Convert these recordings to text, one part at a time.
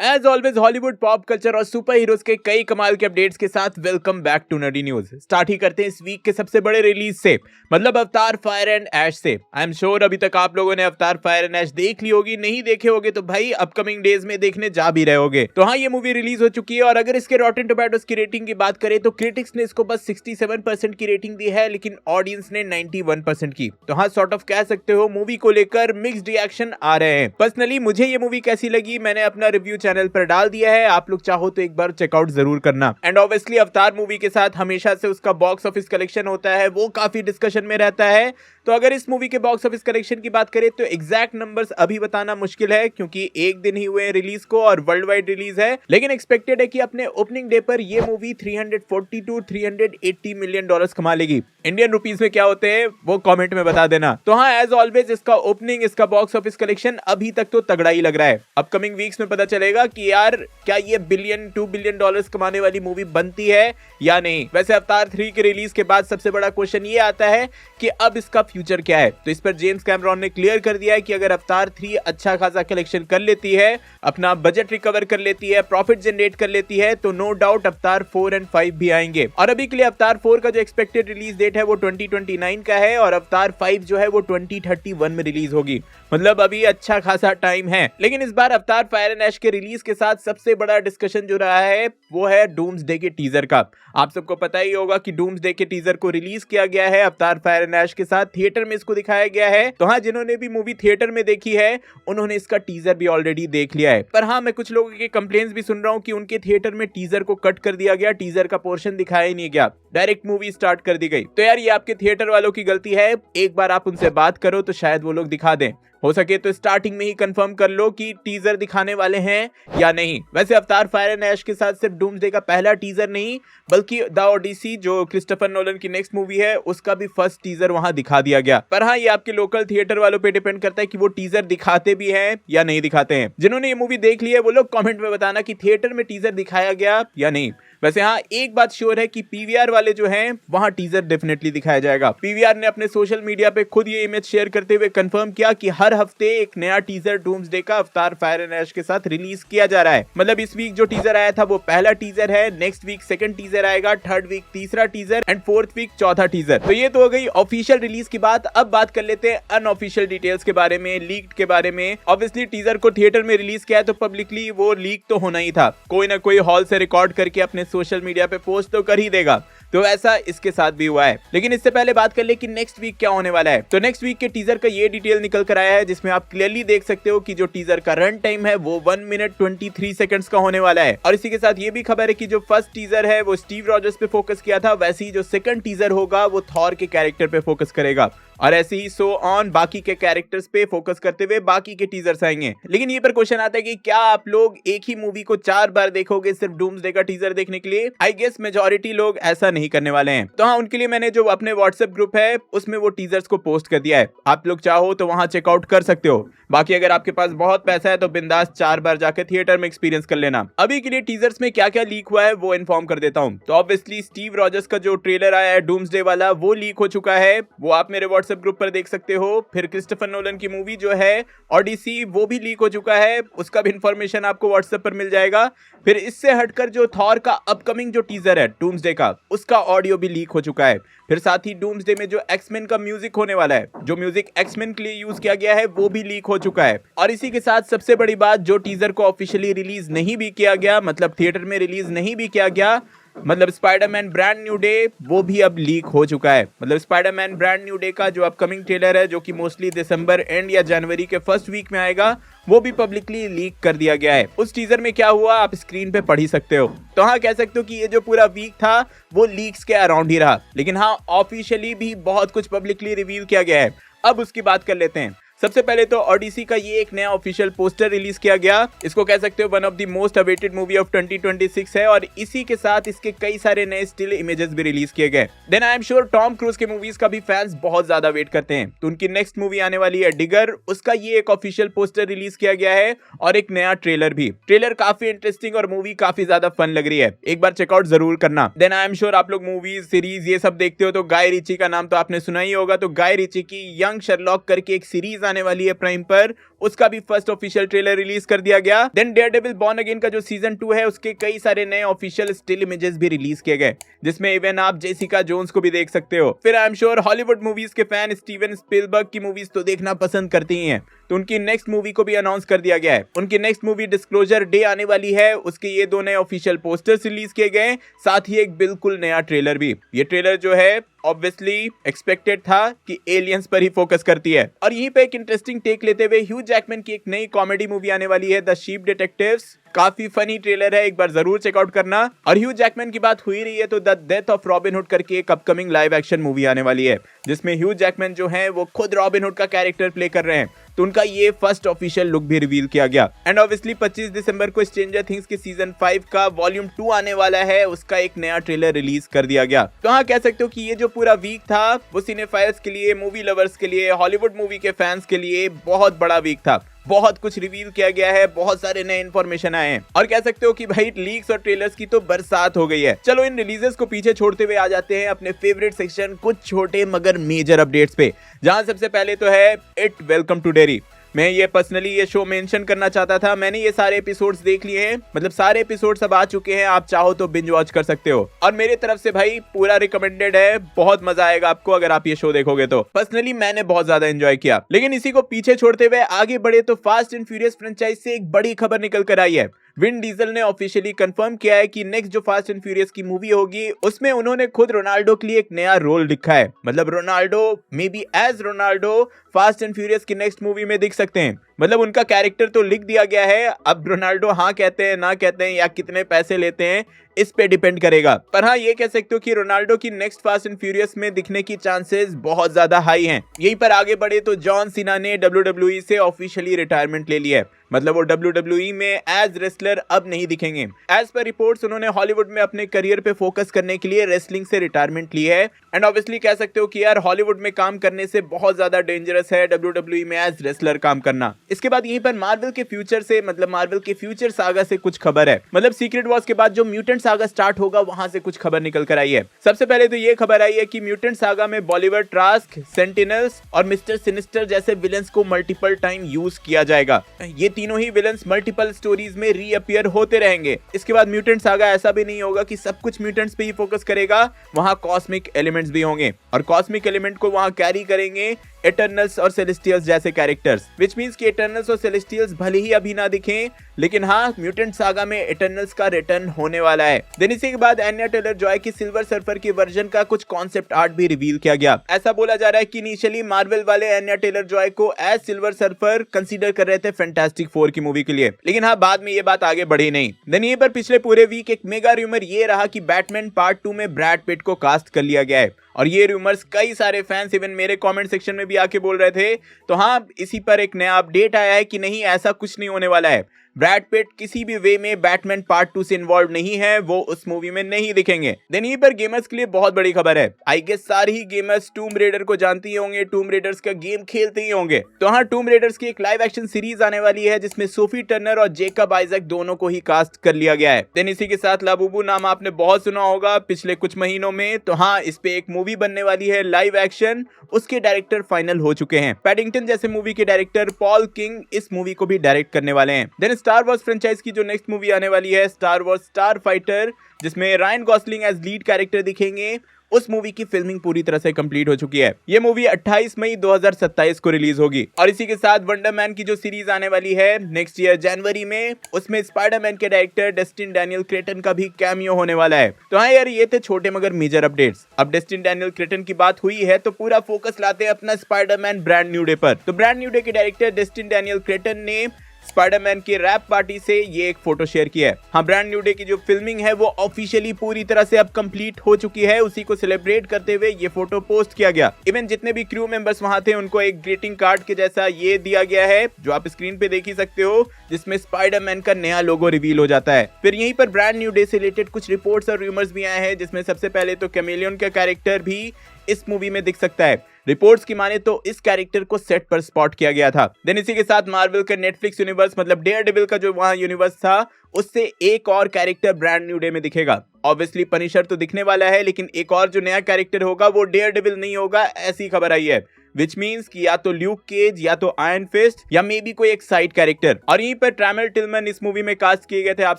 As always Hollywood pop culture और super heroes के कई कमाल के अपडेट्स के साथ welcome back to nerdy news. Start ही करते हैं इस वीक के सबसे बड़े रिलीज से, मतलब अवतार फायर एंड ऐश से। आई एम श्योर अभी तक आप लोगों ने अवतार फायर एंड ऐश देख ली होगी, नहीं देखे होगे तो भाई अपकमिंग डेज में देखने जा भी रहे होगे। तो हाँ, ये मूवी रिलीज हो चुकी है और अगर इसके रॉटेन टोमेटोज की रेटिंग की बात करें तो क्रिटिक्स ने इसको बस 67% की रेटिंग दी है, लेकिन ऑडियंस ने 91% की। तो हाँ, सॉर्ट ऑफ कह सकते हो मूवी को लेकर मिक्स्ड रिएक्शन आ रहे हैं। पर्सनली मुझे ये मूवी कैसी लगी मैंने अपना रिव्यू चैनल पर डाल दिया है, आप लोग चाहो तो एक बार चेकआउट जरूर करना। एंड ऑब्वियसली अवतार मूवी के साथ हमेशा से उसका बॉक्स ऑफिस कलेक्शन होता है, वो काफी डिस्कशन में रहता है। तो अगर इस मूवी के बॉक्स ऑफिस कलेक्शन की बात करें तो एग्जैक्ट नंबर्स अभी बताना मुश्किल है, क्योंकि एक दिन ही हुए रिलीज को और वर्ल्ड वाइड रिलीज है। लेकिन एक्सपेक्टेड है कि अपने ओपनिंग डे पर ये मूवी 340 टू 380 मिलियन डॉलर्स कमा लेगी। इंडियन रुपीस में क्या होते हैं वो कमेंट में बता देना। तो हाँ, एज ऑलवेज इसका ओपनिंग, इसका बॉक्स ऑफिस कलेक्शन अभी तक तो तगड़ा ही लग रहा है। अपकमिंग वीक्स में पता चलेगा कि यार क्या ये $2 बिलियन कमाने वाली मूवी बनती है या नहीं। वैसे अवतार 3 के रिलीज के बाद सबसे बड़ा क्वेश्चन ये आता है कि अब इसका फ्यूचर क्या है। तो इस पर जेम्स कैमरॉन ने क्लियर कर दिया है कि अगर अवतार 3 अच्छा खासा कलेक्शन कर लेती है, अपना बजट रिकवर कर लेती है, प्रॉफिट जनरेट कर लेती है, तो नो डाउट अवतार 4 एंड 5 भी आएंगे। और अभी के लिए अवतार 4 का जो एक्सपेक्टेड रिलीज डेट है वो 2029 का है और अवतार 5 जो है वो 2031 में रिलीज होगी। मतलब अभी अच्छा खासा टाइम है। लेकिन इस बार अवतार फायर एंड ऐश के रिलीज के साथ सबसे बड़ा डिस्कशन जो रहा है वो है डूम्सडे के टीजर का। आप सबको पता ही होगा कि डूम्सडे के टीजर को रिलीज किया गया है अवतार फायर एंड ऐश के साथ, थिएटर में इसको दिखाया गया है। तो हाँ, जिन्होंने भी मूवी थिएटर में देखी है उन्होंने इसका टीजर भी ऑलरेडी देख लिया है। पर हाँ, मैं कुछ लोगों के कंप्लेंट्स भी सुन रहा हूँ कि उनके थिएटर में टीजर को कट कर दिया गया, टीजर का पोर्शन दिखाया ही नहीं गया, डायरेक्ट मूवी स्टार्ट कर दी गई। तो यार ये आपके थिएटर वालों की गलती है, एक बार आप उनसे बात करो तो शायद वो लोग दिखा दें। हो सके तो स्टार्टिंग में ही कंफर्म कर लो कि टीजर दिखाने वाले हैं या नहीं। वैसे अवतार फायर एंड ऐश के साथ सिर्फ डूम्सडे का पहला टीजर नहीं बल्कि द ओडिसी जो क्रिस्टोफर नोलन की नेक्स्ट मूवी है उसका भी फर्स्ट टीजर वहां दिखा दिया गया। पर हाँ, ये आपके लोकल थिएटर वालों पे डिपेंड करता है कि वो टीजर दिखाते भी हैं या नहीं दिखाते हैं। जिन्होंने ये मूवी देख ली है वो लोग कमेंट में बताना कि थिएटर में टीजर दिखाया गया या नहीं। वैसे हाँ, एक बात श्योर है कि पीवीआर वाले जो हैं वहां टीजर डेफिनेटली दिखाया जाएगा। पीवीआर ने अपने सोशल मीडिया पे खुद ये इमेज शेयर करते हुए कंफर्म किया कि हर हफ्ते एक नया टीजर डूम्सडे का अवतार फायर एंड ऐश के साथ रिलीज किया जा रहा है। मतलब इस वीक जो टीजर आया था वो पहला टीजर है, नेक्स्ट वीक सेकंड टीजर आएगा, थर्ड वीक तीसरा टीजर एंड फोर्थ वीक चौथा टीजर। तो ये तो हो गई ऑफिशियल रिलीज की बात। अब बात कर लेते हैं अनऑफिशियल डिटेल्स के बारे में, लीक्ड के बारे में। ऑब्वियसली टीजर को थिएटर में रिलीज किया है तो पब्लिकली वो लीक तो होना ही था, कोई ना कोई हॉल से रिकॉर्ड करके अपने सोशल मीडिया पे पोस्ट तो कर ही देगा। तो ऐसा इसके साथ भी हुआ है। लेकिन इससे पहले बात कर ले कि नेक्स्ट वीक क्या होने वाला है। तो नेक्स्ट वीक के टीजर का ये डिटेल निकल कर आया है जिसमें आप क्लियरली देख सकते हो कि जो टीजर का रन टाइम है वो 1 मिनट 23 सेकंड्स का होने वाला है। और इसी के साथ ये भी खबर है कि जो फर्स्ट टीजर है वो स्टीव रॉजर्स पे फोकस किया था, वैसे ही जो सेकंड टीजर होगा वो थॉर के कैरेक्टर पे फोकस करेगा और ऐसे ही सो ऑन बाकी के कैरेक्टर्स पे फोकस करते हुए बाकी के टीजर्स आएंगे। लेकिन ये पर क्वेश्चन आता है कि क्या आप लोग एक ही मूवी को 4 बार देखोगे सिर्फ डूम्सडे का टीजर देखने के लिए? आई गेस मेजॉरिटी लोग ऐसा नहीं करने वाले हैं। तो हाँ, उनके लिए मैंने जो अपने व्हाट्सएप ग्रुप है उसमें वो टीजर्स को पोस्ट कर दिया है, आप लोग चाहो तो वहां चेकआउट कर सकते हो। बाकी अगर आपके पास बहुत पैसा है तो बिंदास 4 बार जाकर थिएटर में एक्सपीरियंस कर लेना। अभी के लिए टीजर्स में क्या क्या लीक हुआ है वो इन्फॉर्म कर देता हूँ। तो ऑब्वियसली स्टीव रॉजर्स का जो ट्रेलर आया है डूम्सडे वाला वो लीक हो चुका है, वो आप मेरे व्हाट्सएप ग्रुप पर देख सकते हो। फिर क्रिस्टोफर नोलन की मूवी जो है ओडिसी वो भी लीक हो चुका है, उसका भी इंफॉर्मेशन आपको व्हाट्सएप पर मिल जाएगा। फिर इससे हटकर जो थॉर का अपकमिंग जो टीजर है डूम्सडे का, उसका ऑडियो भी लीक हो चुका है। फिर साथ ही डूम्सडे में जो एक्समेन का म्यूजिक होने वाला है, जो म्यूजिक एक्समेन के लिए यूज किया गया है वो भी लीक हो चुका है। और इसी के साथ सबसे बड़ी बात, जो टीजर को ऑफिशियली रिलीज नहीं भी किया गया, मतलब थिएटर में रिलीज नहीं भी किया गया, मतलब स्पाइडरमैन ब्रांड न्यू डे, वो भी अब लीक हो चुका है। मतलब स्पाइडरमैन ब्रांड न्यू डे का जो अपकमिंग ट्रेलर है जो कि मोस्टली दिसंबर एंड या जनवरी के फर्स्ट वीक में आएगा, वो भी पब्लिकली लीक कर दिया गया है। उस टीजर में क्या हुआ आप स्क्रीन पे पढ़ ही सकते हो। तो हाँ, कह सकते हो कि ये जो पूरा वीक था वो लीक्स के अराउंड ही रहा। लेकिन हाँ, ऑफिशियली भी बहुत कुछ पब्लिकली रिवील किया गया है। अब उसकी बात कर लेते हैं। सबसे पहले तो ओडिसी का ये एक नया ऑफिशियल पोस्टर रिलीज किया गया। इसको कह सकते हो one of the most awaited movie of 2026 है और इसी के साथ इसके कई सारे नए स्टिल इमेजेस भी रिलीज किए गए। Then I am sure Tom Cruise के मूवीज का भी फैंस बहुत ज्यादा वेट करते हैं। तो उनकी नेक्स्ट मूवी आने वाली है डिगर, उसका ये एक ऑफिशियल पोस्टर रिलीज किया गया है और एक नया ट्रेलर भी। ट्रेलर काफी इंटरेस्टिंग और मूवी काफी ज्यादा फन लग रही है, एक बार चेकआउट जरूर करना। देन आई एम श्योर आप लोग मूवीज सीरीज ये सब देखते हो तो गाय रिची का नाम तो आपने सुना ही होगा। तो गाय रिची की यंग शर्लॉक करके एक सीरीज आने वाली है प्राइम पर, उसका भी फर्स्ट ऑफिशियल ट्रेलर रिलीज कर दिया गया। देन डेयरडेविल बॉर्न अगेन का जो सीजन 2 है उसके कई सारे नए ऑफिशियल स्टिल इमेजेस भी रिलीज किए गए, जिसमें इवन आप जेसिका जोन्स को भी देख सकते हो। फिर आई एम श्योर हॉलीवुड मूवीज के फैन स्टीवन स्पीलबर्ग की मूवीज तो देखना पसंद करते ही हैं, तो उनकी नेक्स्ट मूवी को भी अनाउंस कर दिया गया है। उनकी नेक्स्ट मूवी डिस्क्लोजर डे आने वाली है, उसके ये 2 नए ऑफिशियल पोस्टर्स रिलीज किए गए, साथ ही एक बिल्कुल नया ट्रेलर भी। ये ट्रेलर जो है ऑब्वियसली एक्सपेक्टेड था कि एलियंस पर ही फोकस करती है। और यहीं पे एक इंटरेस्टिंग टेक लेते हुए ह्यू जैकमैन की एक नई कॉमेडी मूवी आने वाली है, द शीप डिटेक्टिव्स। काफी फनी ट्रेलर है, एक बार जरूर चेकआउट करना। और ह्यू जैकमैन की बात हुई रही है तो the death of robin hood करके एक अपकमिंग लाइव एक्शन मूवी आने वाली है, जिसमें ह्यू जैकमैन जो है वो खुद रॉबिन हुड का कैरेक्टर प्ले कर रहे हैं, तो उनका ये फर्स्ट ऑफिशियल लुक भी रिवील किया गया। एंड ऑब्वियसली 25 दिसंबर को स्ट्रेंजर थिंग्स के सीजन 5 का वॉल्यूम 2 आने वाला है, उसका एक नया ट्रेलर रिलीज कर दिया गया। तो हाँ, कह सकते हो कि ये जो पूरा वीक था वो सिनेफाइल्स के लिए, मूवी लवर्स के लिए, हॉलीवुड मूवी के फैंस के लिए बहुत बड़ा वीक था। बहुत कुछ रिवील किया गया है, बहुत सारे नए इन्फॉर्मेशन आए हैं, और कह सकते हो कि भाई लीक्स और ट्रेलर्स की तो बरसात हो गई है। चलो इन रिलीजेस को पीछे छोड़ते हुए आ जाते हैं अपने फेवरेट सेक्शन कुछ छोटे मगर मेजर अपडेट्स पे, जहां सबसे पहले तो है इट वेलकम टू डेरी। मैं ये पर्सनली ये शो मेंशन करना चाहता था, मैंने ये सारे एपिसोड्स देख लिए हैं, मतलब सारे एपिसोड्स अब आ चुके हैं, आप चाहो तो बिंज वॉच कर सकते हो। और मेरे तरफ से भाई पूरा रिकमेंडेड है, बहुत मजा आएगा आपको अगर आप ये शो देखोगे तो। पर्सनली मैंने बहुत ज्यादा एंजॉय किया। लेकिन इसी को पीछे छोड़ते हुए आगे बढ़े तो फास्ट एंड फ्यूरियस फ्रेंचाइज से एक बड़ी खबर निकल कर आई है। विन डीजल ने ऑफिशियली कंफर्म किया है कि नेक्स्ट जो फास्ट एंड फ्यूरियस की मूवी होगी उसमें उन्होंने खुद रोनाल्डो के लिए एक नया रोल लिखा है। मतलब Ronaldo may be as Ronaldo Fast and Furious की नेक्स्ट मूवी में दिख सकते हैं। मतलब उनका कैरेक्टर तो लिख दिया गया है, अब रोनाल्डो हाँ कहते हैं ना कहते हैं या कितने पैसे लेते हैं इस पे डिपेंड करेगा। पर हाँ, ये कह सकते हो कि रोनाल्डो की नेक्स्ट फास्ट एंड फ्यूरियस में दिखने की चांसेस बहुत ज्यादा हाई हैं। यहीं पर आगे बढ़े तो जॉन सीना ने WWE से ऑफिशियली रिटायरमेंट ले लिया है, मतलब वो WWE में एज रेसलर अब नहीं दिखेंगे। एज पर रिपोर्ट्स उन्होंने हॉलीवुड में अपने करियर पे फोकस करने के लिए रेसलिंग से रिटायरमेंट ली है। एंड ऑब्वियसली कह सकते हो कि यार हॉलीवुड में काम करने से बहुत ज्यादा डेंजरस है WWE में एज रेसलर काम करना। इसके बाद यहीं पर मार्वल के फ्यूचर से, मतलब मार्वल के फ्यूचर सागा से कुछ खबर है। मतलब सीक्रेट वॉर्स के बाद जो म्यूटेंट सागा स्टार्ट होगा वहां से कुछ खबर निकल कर आई है। सबसे पहले तो ये खबर आई है कि म्यूटेंट सागा में बॉलीवर ट्रास्क, सेंटिनल्स और मिस्टर सिनिस्टर जैसे विलन्स को मल्टीपल टाइम यूज किया जाएगा। ये तीनों ही विलन्स मल्टीपल स्टोरीज में रीअपियर होते रहेंगे। इसके बाद म्यूटेंट सागा ऐसा भी नहीं होगा कि सब कुछ म्यूटेंट्स पे ही फोकस करेगा, वहां कॉस्मिक एलिमेंट्स भी होंगे और कॉस्मिक एलिमेंट को वहां कैरी करेंगे एटर्नल्स और सेलेस्टियल्स जैसे कैरेक्टर्स, विच मींस कि एटर्नल्स और सेलेस्टियल्स भले ही अभी ना दिखें, लेकिन हाँ म्यूटेंट सागा में एटर्नल्स का रिटर्न होने वाला है। देन इसी के बाद एन्या टेलर जॉय की सिल्वर सर्फर की वर्जन का कुछ कॉन्सेप्ट आर्ट भी रिवील किया गया। ऐसा बोला जा रहा है कि इनिशियली मार्वल वाले एन्या टेलर जॉय को एज सिल्वर सर्फर कंसीडर कर रहे थे फैंटास्टिक 4 की मूवी के लिए, लेकिन हाँ बाद में ये बात आगे बढ़ी नहीं। देन यहीं पर पिछले पूरे वीक एक मेगा रूमर ये रहा कि बैटमैन पार्ट 2 में ब्रैड पिट को कास्ट कर लिया गया है, और ये रूमर्स कई सारे फैंस इवन मेरे कमेंट सेक्शन में भी आके बोल रहे थे। तो हाँ, इसी पर एक नया अपडेट आया है कि नहीं, ऐसा कुछ नहीं होने वाला है। ब्रैड पिट किसी भी वे में बैटमैन पार्ट 2 से इन्वॉल्व नहीं है, वो उस मूवी में नहीं दिखेंगे। देन यहीं पर गेमर्स के लिए बहुत बड़ी खबर है। आई गेस सारे ही गेमर्स टूम रेडर को जानते ही होंगे, टूम रेडर्स का गेम खेलते ही होंगे। तो हाँ, टूम रेडर्स की एक लाइव एक्शन सीरीज आने वाली है जिसमें सोफी टर्नर और जेकब आइजक दोनों को ही कास्ट कर लिया गया है। देन इसी के साथ लाबूबू नाम आपने बहुत सुना होगा पिछले कुछ महीनों में। तो हाँ, इस पे एक मूवी बनने वाली है लाइव एक्शन, उसके डायरेक्टर फाइनल हो चुके हैं। पैडिंगटन जैसे मूवी के डायरेक्टर पॉल किंग इस मूवी को भी डायरेक्ट करने वाले हैं। देन स्टार वॉर्स फ्रेंचाइज की जो नेक्स्ट मूवी आने वाली है स्टार वॉर्स स्टार फाइटर, जिसमें Ryan Gosling as lead character दिखेंगे, उस मूवी की फिल्मिंग पूरी तरह से कंप्लीट हो चुकी है। ये मूवी 28 मई 2027 को रिलीज होगी। और इसी के साथ वंडरमैन की जो सीरीज आने वाली है नेक्स्ट ईयर जनवरी में, उसमें स्पाइडरमैन के डायरेक्टर डेस्टिन डैनियल क्रेटन का भी कैमियो होने वाला है। तो हाँ यार, ये थे छोटे मगर मेजर अपडेट्स। अब डेस्टिन डैनियल क्रेटन की बात हुई है तो पूरा फोकस लाते हैं अपना स्पाइडरमैन ब्रांड न्यू डे पर। तो ब्रांड न्यू डे के डायरेक्टर डेस्टिन डैनियल क्रेटन ने स्पाइडरमैन की रैप पार्टी से ये एक फोटो शेयर किया है। हाँ, ब्रांड न्यू डे की जो फिल्मिंग है वो ऑफिशियली पूरी तरह से अब कंप्लीट हो चुकी है। उसी को सेलिब्रेट करते हुए ये फोटो पोस्ट किया गया। इवन जितने भी क्रू मेंबर्स वहां थे उनको एक ग्रीटिंग कार्ड के जैसा ये दिया गया है, जो आप स्क्रीन पे देख ही सकते हो, जिसमें स्पाइडरमैन का नया लोगो रिवील हो जाता है। फिर यहीं पर ब्रांड न्यू डे से रिलेटेड कुछ रिपोर्ट्स और रूमर्स भी आए हैं, जिसमें सबसे पहले तो कैमेलियन का कैरेक्टर भी इस मूवी में दिख सकता है। रिपोर्ट्स की माने तो इस कैरेक्टर को सेट पर स्पॉट किया गया था। देन इसी के साथ मार्वल का नेटफ्लिक्स यूनिवर्स, मतलब डेयरडेविल का जो वहां यूनिवर्स था, उससे एक और कैरेक्टर ब्रांड न्यू डे में दिखेगा। ऑब्वियसली पनिशर तो दिखने वाला है, लेकिन एक और जो नया कैरेक्टर होगा वो डेयरडेविल नहीं होगा, ऐसी खबर आई है। विच मीन्स कि या तो ल्यूक केज या तो आयरन फिस्ट या मे बी कोई एक साइड कैरेक्टर। और यहीं पर ट्रैमर टिलमन इस मूवी में कास्ट किए गए थे, आप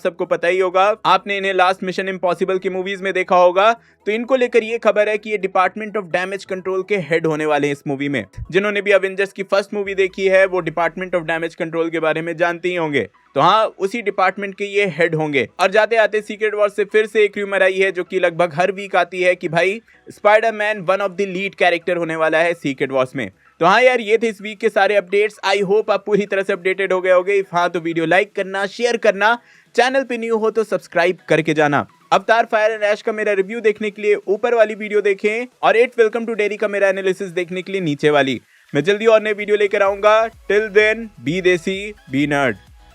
सबको पता ही होगा, आपने इन्हें लास्ट मिशन इम्पॉसिबल की मूवीज में देखा होगा। तो इनको लेकर ये खबर है कि ये डिपार्टमेंट ऑफ डैमेज कंट्रोल के हेड होने वाले हैं इस मूवी में। जिन्होंने भी अवेंजर्स की फर्स्ट मूवी देखी है वो डिपार्टमेंट ऑफ डैमेज कंट्रोल के बारे में जानते ही होंगे। तो हाँ, उसी डिपार्टमेंट के ये हेड होंगे। और जाते आते सीक्रेट वॉर से फिर से एक र्यूमर आई है जो कि लगभग हर वीक आती है कि भाई Spiderman one of the lead character होने वाला है सीक्रेट वॉर्स में। तो हाँ यार, ये थे इस वीक के सारे अपडेट्स। आई होप आप पूरी तरह से अपडेटेड हो गए होगे। इफ हाँ तो वीडियो लाइक करना, शेयर करना, चैनल पे न्यू हो तो सब्सक्राइब करके जाना। अवतार फायर एंड ऐश का मेरा रिव्यू देखने के लिए ऊपर वाली वीडियो देखें और 8 वेलकम टू डेरी का मेरा एनालिसिस देखने के लिए नीचे वाली। मैं जल्दी और नई वीडियो लेकर आऊंगा। टिल देन बी देसी बी नर्ड।